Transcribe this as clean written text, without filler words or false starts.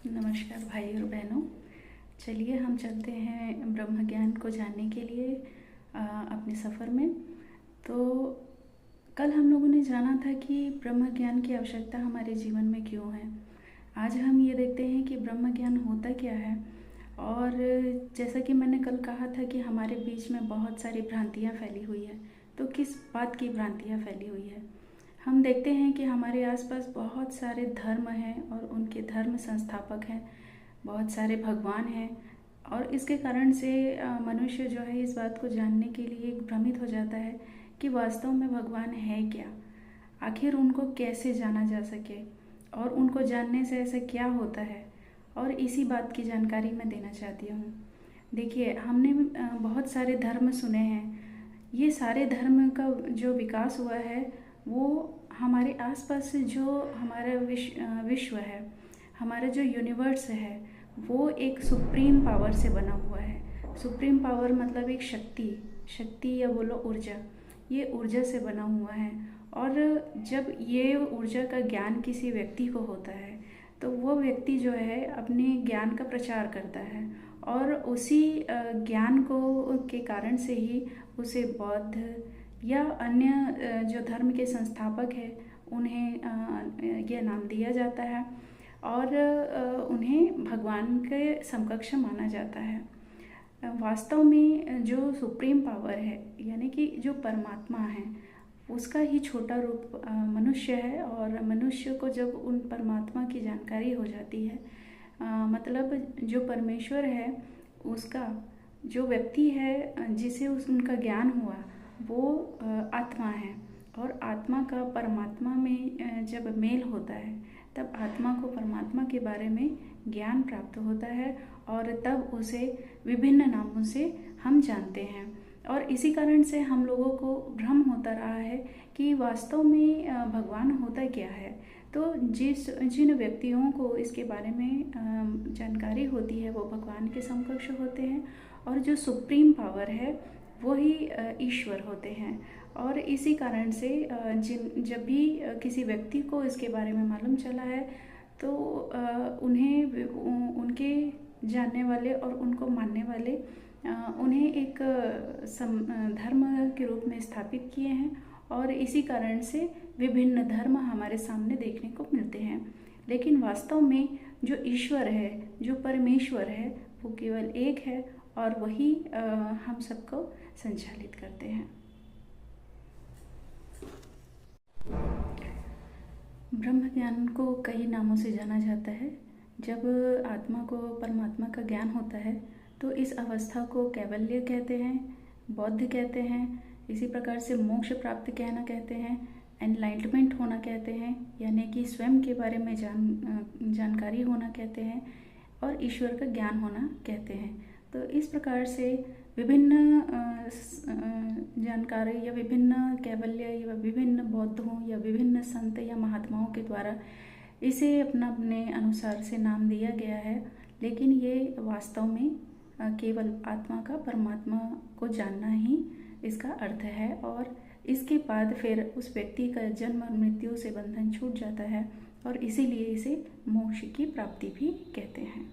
नमस्कार भाई और बहनों। चलिए हम चलते हैं ब्रह्म ज्ञान को जानने के लिए अपने सफ़र में। तो कल हम लोगों ने जाना था कि ब्रह्म ज्ञान की आवश्यकता हमारे जीवन में क्यों है। आज हम ये देखते हैं कि ब्रह्म ज्ञान होता क्या है। और जैसा कि मैंने कल कहा था कि हमारे बीच में बहुत सारी भ्रांतियाँ फैली हुई है। तो किस बात की भ्रांतियाँ फैली हुई है? हम देखते हैं कि हमारे आसपास बहुत सारे धर्म हैं और उनके धर्म संस्थापक हैं, बहुत सारे भगवान हैं। और इसके कारण से मनुष्य जो है इस बात को जानने के लिए भ्रमित हो जाता है कि वास्तव में भगवान है क्या, आखिर उनको कैसे जाना जा सके और उनको जानने से ऐसा क्या होता है। और इसी बात की जानकारी मैं देना चाहती हूँ। देखिए, हमने बहुत सारे धर्म सुने हैं। ये सारे धर्म का जो विकास हुआ है वो हमारे आसपास जो हमारा विश्व है, हमारा जो यूनिवर्स है, वो एक सुप्रीम पावर से बना हुआ है। सुप्रीम पावर मतलब एक शक्ति, शक्ति या बोलो ऊर्जा। ये ऊर्जा से बना हुआ है। और जब ये ऊर्जा का ज्ञान किसी व्यक्ति को होता है तो वो व्यक्ति जो है अपने ज्ञान का प्रचार करता है। और उसी ज्ञान को के कारण से ही उसे बौद्ध या अन्य जो धर्म के संस्थापक हैं उन्हें यह नाम दिया जाता है और उन्हें भगवान के समकक्ष माना जाता है। वास्तव में जो सुप्रीम पावर है यानी कि जो परमात्मा है उसका ही छोटा रूप मनुष्य है। और मनुष्य को जब उन परमात्मा की जानकारी हो जाती है, मतलब जो परमेश्वर है उसका जो व्यक्ति है जिसे उनका ज्ञान हुआ वो आत्मा है। और आत्मा का परमात्मा में जब मेल होता है तब आत्मा को परमात्मा के बारे में ज्ञान प्राप्त होता है और तब उसे विभिन्न नामों से हम जानते हैं। और इसी कारण से हम लोगों को भ्रम होता रहा है कि वास्तव में भगवान होता क्या है। तो जिन व्यक्तियों को इसके बारे में जानकारी होती है वो भगवान के समकक्ष होते हैं और जो सुप्रीम पावर है वो ही ईश्वर होते हैं। और इसी कारण से जब भी किसी व्यक्ति को इसके बारे में मालूम चला है तो उन्हें उनके जानने वाले और उनको मानने वाले उन्हें एक धर्म के रूप में स्थापित किए हैं। और इसी कारण से विभिन्न धर्म हमारे सामने देखने को मिलते हैं। लेकिन वास्तव में जो ईश्वर है, जो परमेश्वर है, वो केवल एक है और वही हम सबको संचालित करते हैं। ब्रह्म ज्ञान को कई नामों से जाना जाता है। जब आत्मा को परमात्मा का ज्ञान होता है तो इस अवस्था को कैवल्य कहते हैं, बौद्ध कहते हैं। इसी प्रकार से मोक्ष प्राप्त कहना कहते हैं, एनलाइटमेंट होना कहते हैं यानी कि स्वयं के बारे में जानकारी होना कहते हैं, और ईश्वर का ज्ञान होना कहते हैं। तो इस प्रकार से विभिन्न जानकारी या विभिन्न कैवल्य या विभिन्न बौद्धों या विभिन्न संत या महात्माओं के द्वारा इसे अपने अनुसार से नाम दिया गया है। लेकिन ये वास्तव में केवल आत्मा का परमात्मा को जानना ही इसका अर्थ है। और इसके बाद फिर उस व्यक्ति का जन्म और मृत्यु से बंधन छूट जाता है और इसीलिए इसे मोक्ष की प्राप्ति भी कहते हैं।